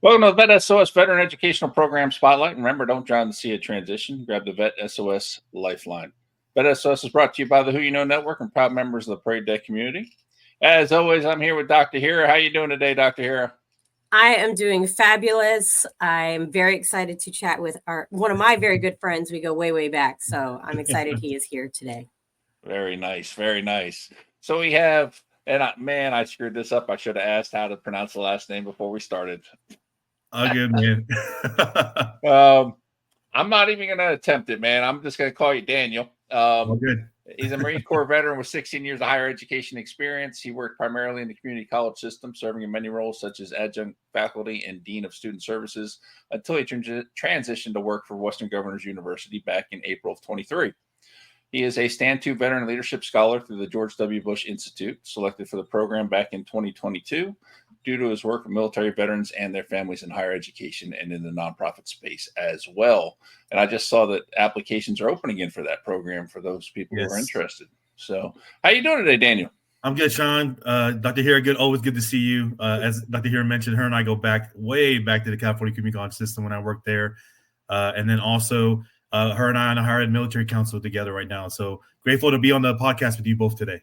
Welcome to the Vet S.O.S. Veteran Educational Program Spotlight. And remember, don't drown the sea of transition. Grab the Vet S.O.S. Lifeline. Vet S.O.S. is brought to you by the Who You Know Network and proud members of the Parade Day community. As always, I'm here with Dr. Hira. How you doing today, Dr. Hira? I am doing fabulous. I'm very excited to chat with one of my very good friends. We go way, way back. So I'm excited he is here today. Very nice. Very nice. So we have, and I screwed this up. I should have asked how to pronounce the last name before we started. Oh, good, man. I'm not even going to attempt it, man. I'm just going to call you Daniel. Good. He's a Marine Corps veteran with 16 years of higher education experience. He worked primarily in the community college system, serving in many roles such as adjunct faculty and dean of student services until he transitioned to work for Western Governors University back in April of 23. He is a Stand 2 Veteran Leadership Scholar through the George W. Bush Institute, selected for the program back in 2022 due to his work with military veterans and their families in higher education and in the nonprofit space as well. And I just saw that applications are open again for that program for those people who are interested. So how you doing today, Daniel? I'm good, Sean. Dr. Hira, always good to see you. As Dr. Hira mentioned, her and I go way back to the California Community College system when I worked there. And then also her and I on the Higher Ed Military Council together right now. So grateful to be on the podcast with you both today.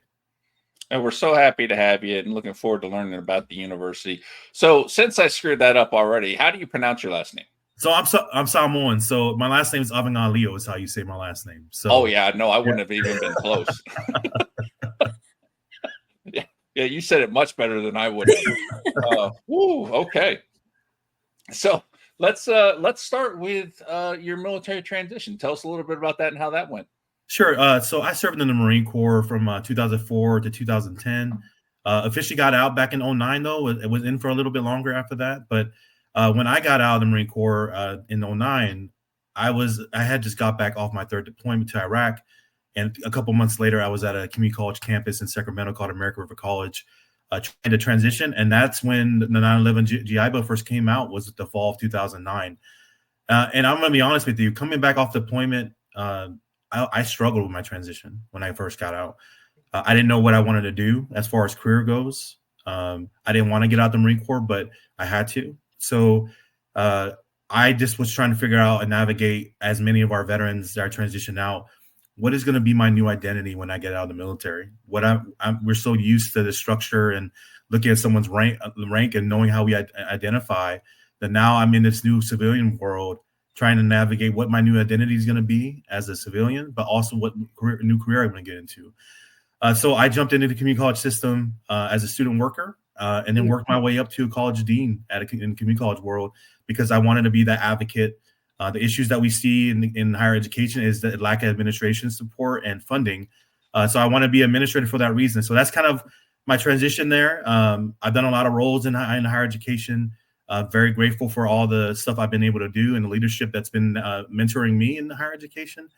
And we're so happy to have you and looking forward to learning about the university. So since I screwed that up already, how do you pronounce your last name? So I'm Samoan. So my last name is Avegalio is how you say my last name. So I wouldn't have even been close. Yeah, you said it much better than I would have. Okay. So let's start with your military transition. Tell us a little bit about that and how that went. Sure. So I served in the Marine Corps from 2004 to 2010. Officially got out back in 2009, though. It was in for a little bit longer after that. But when I got out of the Marine Corps in 2009, I had just got back off my third deployment to Iraq. And a couple months later, I was at a community college campus in Sacramento called American River College, trying to transition. And that's when the 9/11 GI Bill first came out, was the fall of 2009. And I'm going to be honest with you, coming back off deployment, I struggled with my transition when I first got out. I didn't know what I wanted to do as far as career goes. I didn't want to get out the Marine Corps, but I had to. So I just was trying to figure out and navigate, as many of our veterans that are transitioning out, what is going to be my new identity when I get out of the military? We're so used to the structure and looking at someone's rank and knowing how we identify, that now I'm in this new civilian world, trying to navigate what my new identity is going to be as a civilian, but also what new career I'm going to get into. So I jumped into the community college system as a student worker, and then worked my way up to a college dean in the community college world, because I wanted to be that advocate. The issues that we see in higher education is the lack of administration support and funding. So I want to be administrator for that reason. So that's kind of my transition there. I've done a lot of roles in higher education. Very grateful for all the stuff I've been able to do and the leadership that's been mentoring me in higher education.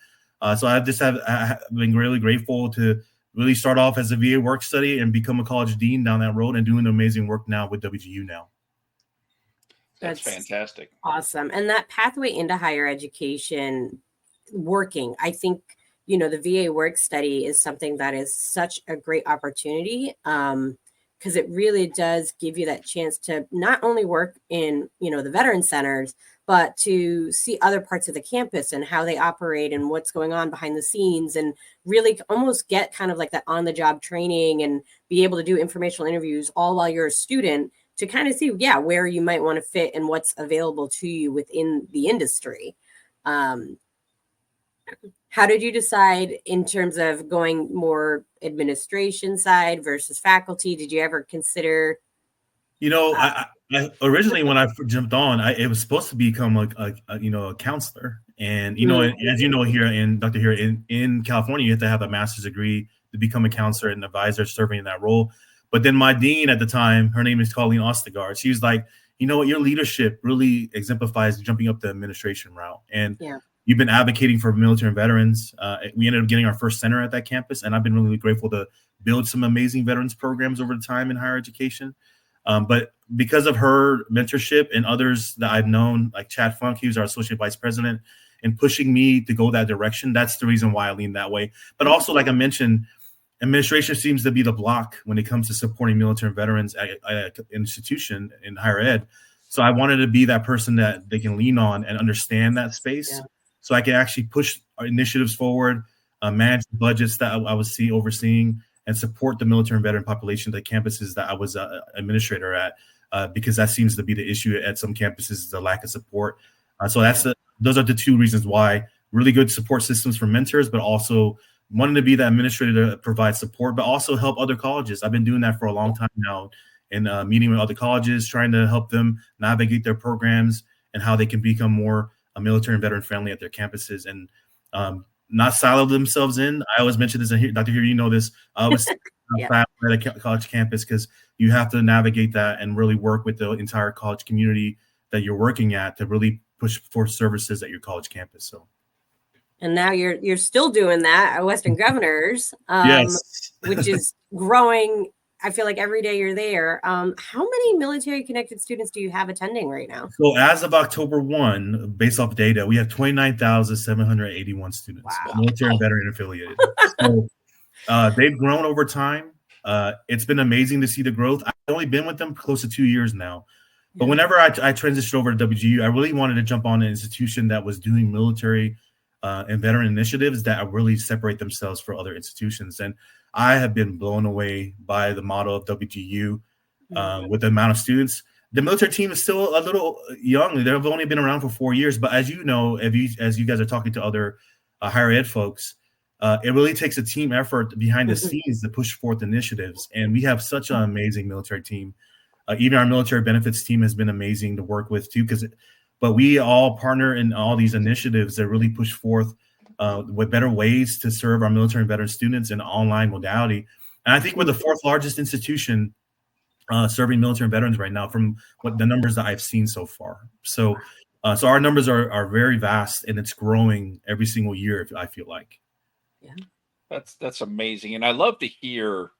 So I have been really grateful to really start off as a VA work study and become a college dean down that road, and doing amazing work now with WGU now. That's fantastic. Awesome. And that pathway into higher education working, I think, the VA work study is something that is such a great opportunity. Because it really does give you that chance to not only work in, the veteran centers, but to see other parts of the campus and how they operate and what's going on behind the scenes, and really almost get kind of like that on-the-job training and be able to do informational interviews all while you're a student, to kind of see, where you might want to fit and what's available to you within the industry. How did you decide in terms of going more administration side versus faculty? Did you ever consider? I originally, when I jumped on, it was supposed to become a counselor. And, as you know, here in Dr. Here in California, you have to have a master's degree to become a counselor and advisor serving in that role. But then my dean at the time, her name is Colleen Ostegard. She was like, your leadership really exemplifies jumping up the administration route. And you've been advocating for military and veterans. We ended up getting our first center at that campus, and I've been really grateful to build some amazing veterans programs over the time in higher education. But because of her mentorship and others that I've known, like Chad Funk, he was our associate vice president, and pushing me to go that direction, that's the reason why I lean that way. But also, like I mentioned, administration seems to be the block when it comes to supporting military and veterans at an institution in higher ed. So I wanted to be that person that they can lean on and understand that space, so I can actually push our initiatives forward, manage the budgets that I was overseeing, and support the military and veteran population, the campuses that I was administrator at, because that seems to be the issue at some campuses, is the lack of support. So those are the two reasons why. Really good support systems for mentors, but also wanting to be the administrator to provide support, but also help other colleges. I've been doing that for a long time now, and meeting with other colleges, trying to help them navigate their programs and how they can become more military and veteran friendly at their campuses, and not silo themselves in. I always mention this, and Dr. Here, you know this. I always at a college campus, because you have to navigate that and really work with the entire college community that you're working at to really push for services at your college campus. So. And now you're still doing that at Western Governors, yes. which is growing. I feel like every day you're there. How many military connected students do you have attending right now? So as of October 1, based off data, we have 29,781 students, military and veteran affiliated. So they've grown over time. It's been amazing to see the growth. I've only been with them close to 2 years now. But whenever I transitioned over to WGU, I really wanted to jump on an institution that was doing military and veteran initiatives that really separate themselves from other institutions. And I have been blown away by the model of WGU with the amount of students. The military team is still a little young. They've only been around for 4 years. But as you know, as you guys are talking to other higher ed folks, it really takes a team effort behind the scenes to push forth initiatives. And we have such an amazing military team. Even our military benefits team has been amazing to work with too, but we all partner in all these initiatives that really push forth with better ways to serve our military and veteran students in online modality. And I think we're the fourth largest institution serving military and veterans right now, from what the numbers that I've seen so far. So our numbers are very vast, and it's growing every single year, I feel like. Yeah, that's amazing. And I love to hear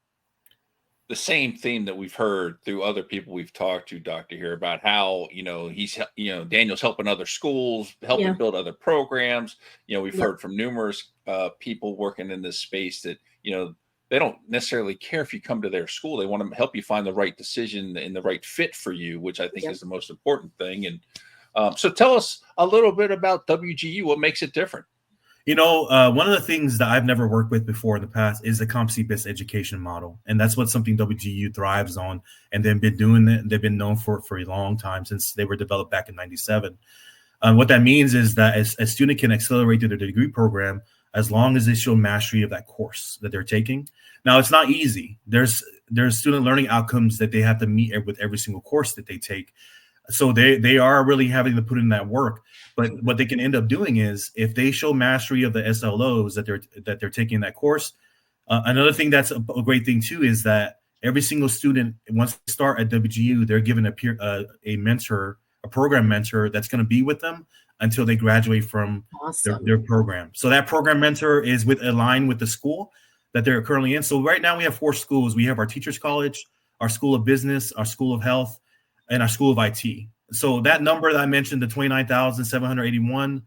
the same theme that we've heard through other people we've talked to, Doctor, here, about how, Daniel's helping other schools, helping build other programs. We've heard from numerous people working in this space that, they don't necessarily care if you come to their school. They want to help you find the right decision and the right fit for you, which I think is the most important thing. And so tell us a little bit about WGU. What makes it different? One of the things that I've never worked with before in the past is the competency-based education model. And that's something WGU thrives on. And they've been doing it. They've been known for it for a long time, since they were developed back in 97. What that means is that a student can accelerate through their degree program as long as they show mastery of that course that they're taking. Now, it's not easy. There's student learning outcomes that they have to meet with every single course that they take. So they are really having to put in that work. But what they can end up doing is, if they show mastery of the SLOs that they're taking in that course, another thing that's a great thing too is that every single student, once they start at WGU, they're given a mentor, a program mentor that's going to be with them until they graduate from their program. So that program mentor is aligned with the school that they're currently in. So right now we have 4 schools. We have our Teachers College, our School of Business, our School of Health, and our School of IT. So that number that I mentioned, the 29,781,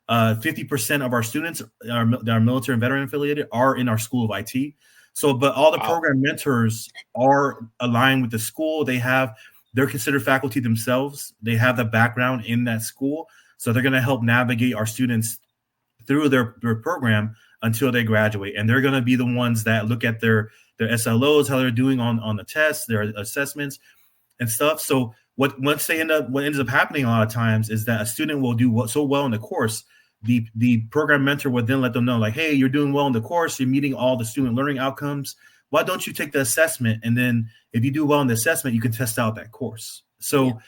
50% of our students are military and veteran affiliated, are in our School of IT. So, but all the program mentors are aligned with the school. They're considered faculty themselves. They have the background in that school. So they're going to help navigate our students through their program until they graduate. And they're going to be the ones that look at their SLOs, how they're doing on the tests, their assessments and stuff. So what ends up happening a lot of times is that a student will do so well in the course. The program mentor would then let them know, like, hey, you're doing well in the course. You're meeting all the student learning outcomes. Why don't you take the assessment? And then if you do well in the assessment, you can test out that course. So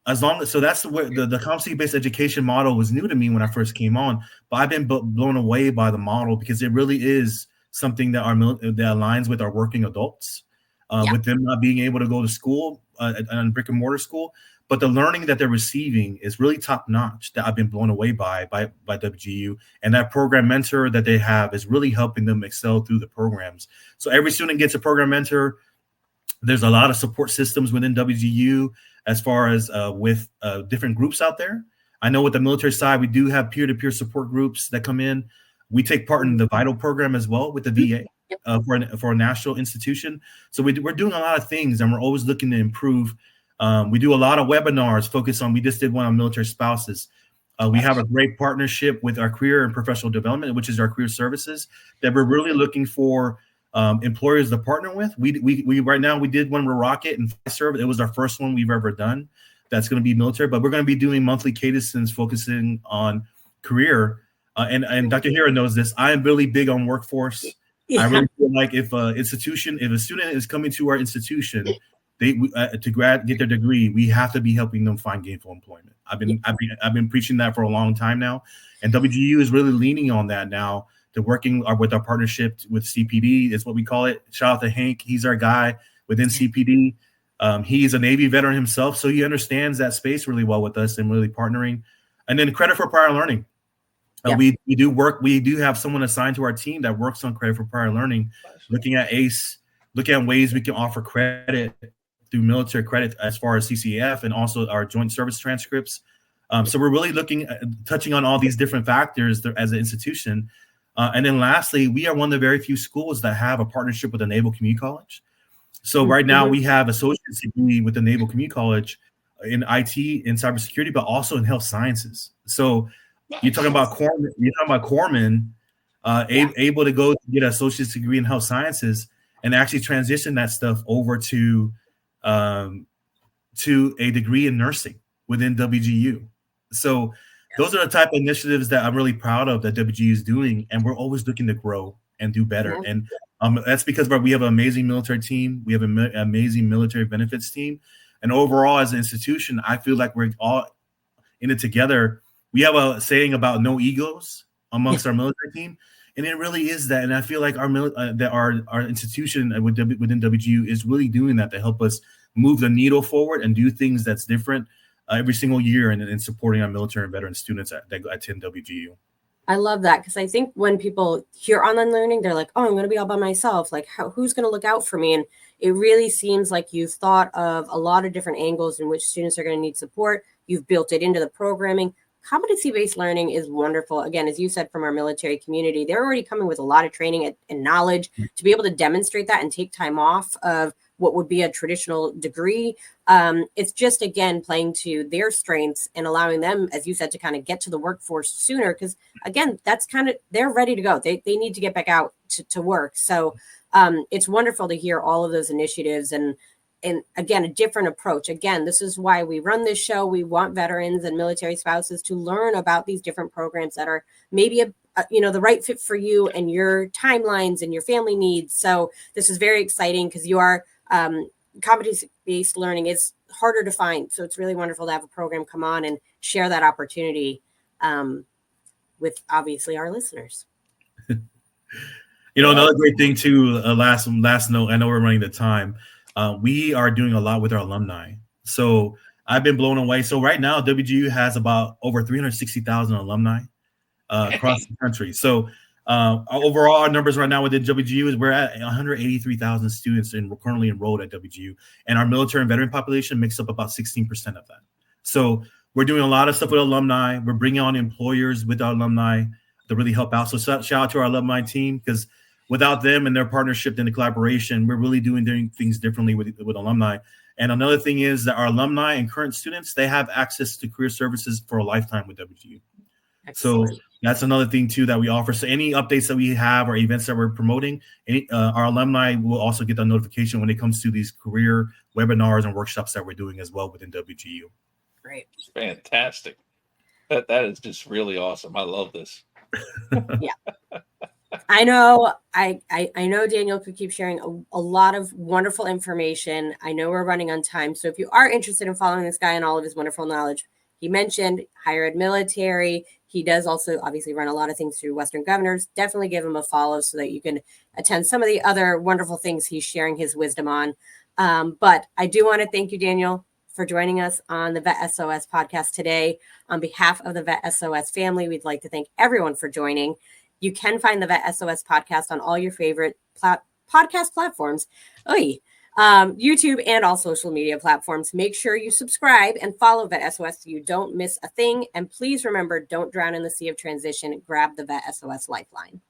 that's where the competency-based education model was new to me when I first came on, but I've been blown away by the model, because it really is something that aligns with our working adults, with them not being able to go to school, on brick and mortar school, but the learning that they're receiving is really top notch. That I've been blown away by WGU, and that program mentor that they have is really helping them excel through the programs. So every student gets a program mentor. There's a lot of support systems within WGU as far as with different groups out there. I know with the military side, we do have peer-to-peer support groups that come in. We take part in the VITAL program as well with the VA for a national institution. So we're doing a lot of things, and we're always looking to improve We do a lot of webinars focused on, we just did one on military spouses. We have a great partnership with our career and professional development, which is our career services, that we're really looking for employers to partner with. We right now, we did one with Rocket and Fiserv. It was our first one we've ever done. That's going to be military, but we're going to be doing monthly cadences focusing on career. And Dr. Hira knows this. I am really big on workforce. Yeah. I really feel like if a student is coming to our institution, to get their degree, we have to be helping them find gainful employment. I've been preaching that for a long time now, and WGU is really leaning on that now. To working with our partnership with CPD is what we call it. Shout out to Hank, he's our guy within CPD. He's a Navy veteran himself, so he understands that space really well with us and really partnering. And then credit for prior learning. We do have someone assigned to our team that works on credit for prior learning, looking at ACE, looking at ways we can offer credit through military credit as far as CCF and also our joint service transcripts. So we're really touching on all these different factors as an institution. And then lastly, we are one of the very few schools that have a partnership with a Naval Community College. So right now we have associate's degree with the Naval Community College in IT and cybersecurity, but also in health sciences. So you're talking about corpsmen, able to go get an associate's degree in health sciences and actually transition that stuff over to a degree in nursing within WGU. So those are the type of initiatives that I'm really proud of that WGU is doing, and we're always looking to grow and do better. Yeah. And that's because we have an amazing military team. We have an amazing military benefits team. And overall, as an institution, I feel like we're all in it together. We have a saying about no egos amongst our military team, and it really is that. And I feel like our institution within WGU is really doing that to help us move the needle forward and do things that's different every single year, and supporting our military and veteran students that attend WGU. I love that, because I think when people hear online learning, they're like, oh, I'm going to be all by myself. Like, who's going to look out for me? And it really seems like you've thought of a lot of different angles in which students are going to need support. You've built it into the programming. Competency-based learning is wonderful. Again, as you said, from our military community, they're already coming with a lot of training and knowledge to be able to demonstrate that and take time off of what would be a traditional degree. It's just, again, playing to their strengths and allowing them, as you said, to kind of get to the workforce sooner. Because, again, that's kind of, they're ready to go. They need to get back out to work. So it's wonderful to hear all of those initiatives and again, a different approach. Again, this is why we run this show. We want veterans and military spouses to learn about these different programs that are maybe the right fit for you and your timelines and your family needs. So this is very exciting, because you are competency-based learning is harder to find. So it's really wonderful to have a program come on and share that opportunity with obviously our listeners. Another great thing too, last note, I know we're running the time. We are doing a lot with our alumni. So I've been blown away. So right now, WGU has about over 360,000 alumni across the country. So overall, our numbers right now within WGU is we're at 183,000 students currently enrolled at WGU. And our military and veteran population makes up about 16% of that. So we're doing a lot of stuff with alumni. We're bringing on employers with our alumni to really help out. So shout out to our alumni team, because without them and their partnership and the collaboration, we're really doing things differently with alumni. And another thing is that our alumni and current students, they have access to career services for a lifetime with WGU. Excellent. So that's another thing too that we offer. So any updates that we have or events that we're promoting, our alumni will also get the notification when it comes to these career webinars and workshops that we're doing as well within WGU. Great. Fantastic. That is just really awesome. I love this. Yeah. I know Daniel could keep sharing a lot of wonderful information. I know we're running on time. So if you are interested in following this guy and all of his wonderful knowledge, he mentioned higher ed military. He does also obviously run a lot of things through Western Governors. Definitely give him a follow so that you can attend some of the other wonderful things he's sharing his wisdom on. But I do want to thank you, Daniel, for joining us on the Vet S.O.S podcast today. On behalf of the Vet S.O.S family, we'd like to thank everyone for joining. You can find the Vet S.O.S podcast on all your favorite podcast platforms, YouTube, and all social media platforms. Make sure you subscribe and follow Vet S.O.S so you don't miss a thing. And please remember, don't drown in the sea of transition. Grab the Vet S.O.S lifeline.